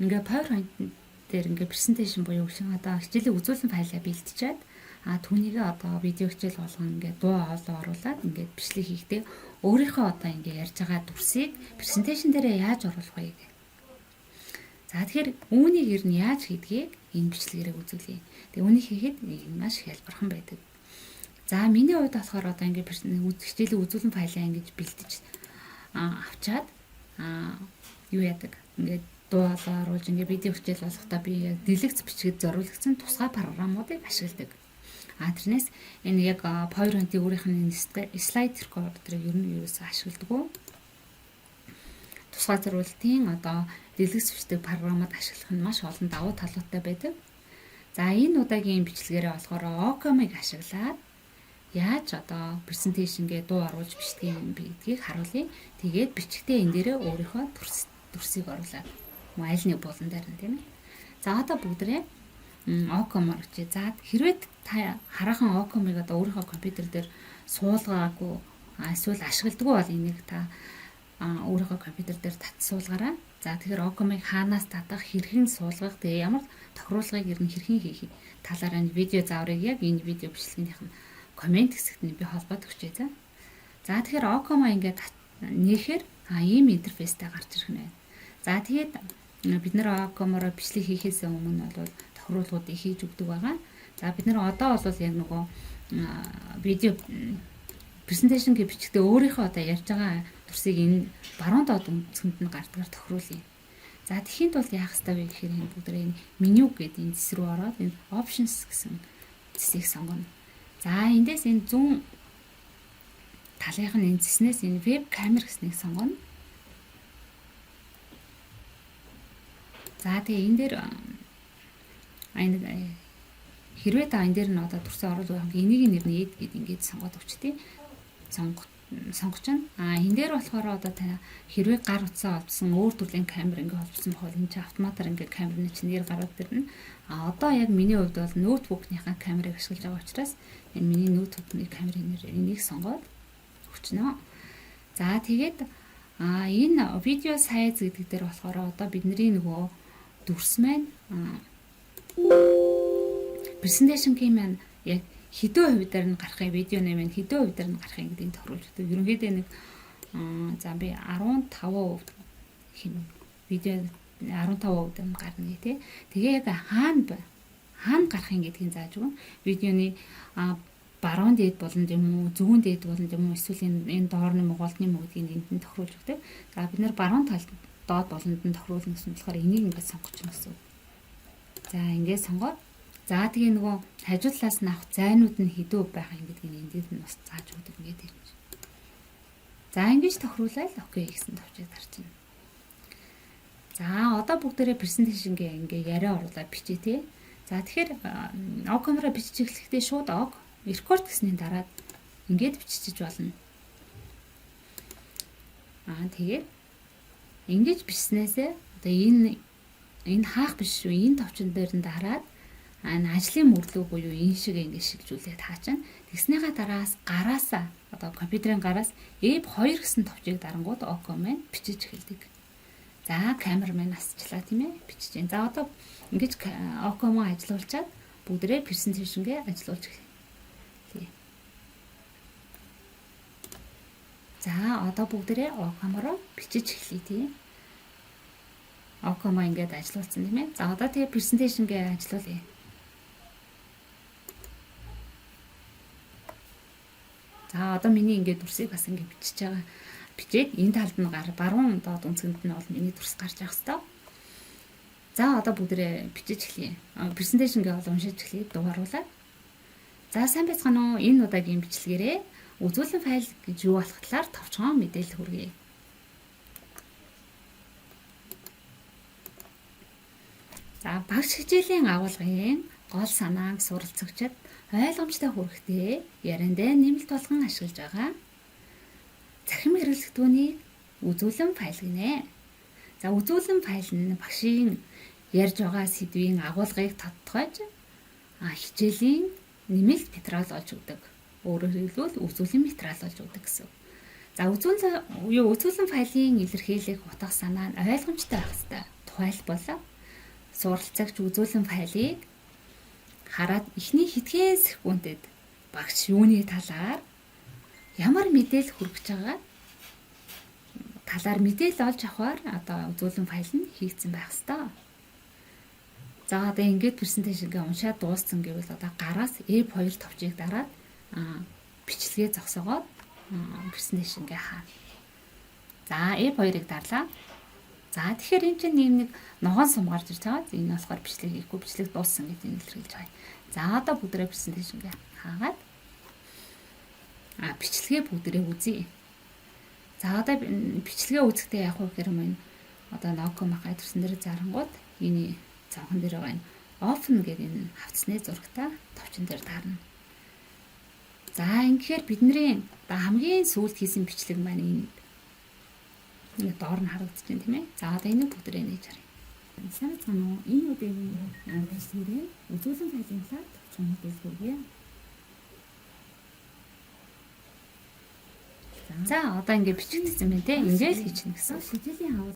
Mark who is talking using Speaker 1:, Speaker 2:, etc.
Speaker 1: Ингээ PowerPoint дээр ингээ презентацийн буюу одоо хичээлийн үзүүлэн файлаа бэлтжиад түүнийг одоо видео хичээл болгон ингээ дуу хоолой оруулаад ингээ бичлэг хийхдээ өөрийнхөө одоо ингээ ярьж байгаа дүрсийг презентацийн дээрээ яаж оруулах вэ гэх. За тэгэхээр үүнийг ер нь яаж хийдгийг энэ бичлэгээрээ үзүүлье. Тэгээ үүнийг хийхэд маш их хялбархан байдаг. За миний хувьд болохоор одоо ингээ хичээлийн үзүүлэн файлаа ингэж бэлтэж авчаад юу яадаг. Ингээд дуу хоолой оруулж ингээ видео хичээл болгохдоо би яг дэлгэц бичгэд зориулагдсан тусгай програмуудыг ашигладаг. Тэрнээс энэ яг PowerPoint-ийн өөрийнх нь слайд рекордерыг ер нь юусаа ашигладаг. Тусгай зориултын одоо дэлгэц бичдэг програмууд ашиглах нь маш олон давуу талуудтай байдаг. За энэ удаагийн бичлэгээрээ болохоор Ocam-ыг ашиглаад яаж одоо презентацингээ дуу оруулж бичдэг юм бэ гэдгийг харуулъя. Тэгээд бичгтээ энэ дээрээ өөрийнхөө дүрсийг оруулаад аль нэг булан дээр нь тийм ээ. За одоо бүгдрээ Ocam орчих. За хэрвээ та хараахан Ocam-ыг одоо өөрийнхөө компьютер дээр суулгаагүй эсвэл ашигладаггүй бол энийг та өөрийнхөө компьютер дээр татсуулгаараа. За тэгэхээр Ocam-ыг хаанаас татах, хэрхэн суулгах, тэгээ ямар тохируулгыг ер нь хэрхэн хийх талаараа видео зааврыг яг энэ видео бичлэгнийх нь комент хэсэгт би холбоод өгчээ за. За тэгэхээр Ocam-а ингээд нээхээр ийм интерфейстэй гарч ирэх нэ. За тэгээд бид нэр Ocam-ороо бичлэг хийхээс өмнө бол тохируулгуудыг хийж өгдөг байгаа. За бид нэр одоо бол яг нөгөө видео презентацийн бичгтээ өөрийнхөө одоо ярьж байгаа дүрсийг энэ баруун доод үнцгэнд нь гардгаар тохируулъя. За тэхийн тулд яах ёстой вэ гэхээр энэ бүгдээ энэ меню гэдэг энэ зэс рүү ороод энэ options гэсэн зэсийг сонгоно. За эндээс энэ зүүн талынх нь энэ зэснээс энэ веб камер гэснийг сонгоно. За тэгээ энэ дээр хэрвээ та энэ дээр нь одоо дүрсээ оруулах юм энийг нэр нь эд гэд ингээд сонгоод өчтий. Сонгож байна. Энэ дээр болохоор одоо та хэрвээ гар утсаа олдсон өөр төрлийн камер ингээд холбосон бол энэ чинь автоматар ингээд камерны чинь нэр гараад ирнэ. Одоо яг миний хувьд бол ноутбукныхаа камерыг ашиглаж байгаа учраас энэ миний ноутбукны камерын нэр энийг сонгоод өгчнө. За тэгээд энэ видео сайз гэдэг дээр болохоор одоо бидний нөгөө дүрс маань презентацийн маань яг хэдэн хувиар нь гарахыг видеоны маань хэдэн хувиар нь гарахыг гэдгийг тохируулж өгдөг. Ерөнхийдөө нэг за би 15% хин видео 15% нь гарна тий. Тэгээ яг хаана гарахын гэдгийг зааж өгнө. Видеоны баруун дээд болон юм уу, зүүн дээд болон юм уу, эсвэл энэ доорны мугуулдны муу гэдгийг энд нь тохируулж өгдөг. За бид нэр баруун талд доод болонд нь тохируулна гэсэн болохоор энийг ингээд сонгоч гэсэн. За ингээд сонгоод за тэгээ нөгөө хажуу талаас нь авах зайнууд нь хэдүү байх юм гэдгийг эндээс нь бас зааж өгдөг ингээд юм. За ингэж тохируулаад окей гэсэн товчийг дарчихна. За одоо бүгдээрээ презентацингээ ингээ яриа оруулаад бичээ тий. За тэгэхээр Ocam-аараа бичиж эхлэхдээ шууд record гэсний дараад ингээд бичиж болно. Тэгээд ингэж бичснээсээ одоо энэ хаах биш шүү. Энэ товчон дээр нь дараад ажлын мөрлөг буюу энэ шиг ингэ шилжүүлээд хаачна. Тэгснийхаа дараас гараасаа одоо компьютерийн гараас F2 гэсэн товчийг дарангууд Ocam маань бичиж эхэлдэг. За камер маань асчлаа тийм ээ бичиж байна. За одоо ингэж Ocam-аа ажиллуулчаад бүгдээ презентацингээ ажиллуулж эхэлье. За одоо бүгдээ Ocam-аараа бичиж эхлэе тийм. Ocam-аа ингээд ажиллуулсан тийм ээ. За одоо тэгээ презентацингээ ажиллуулъя. За одоо миний ингээд дүрсийг бас ингээд бичиж байгаа. Бичээд энэ талд нь баруун доод үнцгэнд нь бол миний дүрс гарч явах хэвээр. За одоо бүгдээ бичиж эхлэе. Презентацингээ бол уншиж эхлэе, дугааруулаад. За сайн байцгаана уу? Энэ удаагийн бичлэгээрээ үзүүлэн файл гэж юу болох талаар товчхон мэдээлэл хүргэе. За багш хичээлийн агуулгын гол санааг суралцагчид ойлгомжтой хүрэхдээ яриандаа нэмэлт болгон ашиглаж байгаа захим хэрэглэгдүүнийг үзүүлэн файл гинэ. За үзүүлэн файл нь багшийн ярьж байгаа сэдвийн агуулгыг тодтогож хичээлийн нэмэлт материал олж өгдөг. Өөрөөр хэлбэл үзүүлэн материал олж өгдөг гэсэн. За үзүүлэн файлын илэрхийлэх утга санаа нь ойлгомжтой байх ёстой. Тухайлбал суралцагч үзүүлэн файлыг хараад эхний хэдхэн секундэд багш юуны талаар ямар мэдээлэл хүргэж байгаа талаар мэдээлэл олж авахар одоо үзүүлэн файл нь хийгдсэн байх ёстой. За одоо ингээд презентацийг уншаад дууссан гэвэл одоо гараас F2 товчийг дараад бичлэгээ зогсоогоод презентацийг хаана. За F2-ыг дарлаа. За тэгэхээр энэ чинь нэг ногоон сум гарч ирж байгаа. Энэ болохоор бичлэг хийхгүй бичлэг дууссан гэдэг нь илэрхийлж байгаа. За одоо бүгдээ презентацийг хаагаад бичлэгээ бүгдээ үзье. За одоо бичлэгээ үзэхдээ яг уу гэхээр мөн одоо ноко махай төрсөн дээр зарангууд энэ цонхон дээр байгаа энэ open гэдэг энэ хавцны зурагтай товчон дээр таарна. За ингэхээр бидний хамгийн сүүлд хийсэн бичлэг маань энэ доор нь харагдаж байна тийм ээ. За одоо энийг бүгдээ нээж харъя. Санаа цаана энэ үеийн бичлэгээр үзүүлэн файлын талаар товчхон мэдээлэл өгье. За одоо ингээд бичигдсэн байна те. Ингээд л хийчихнэ гэсэн. Шийдлийн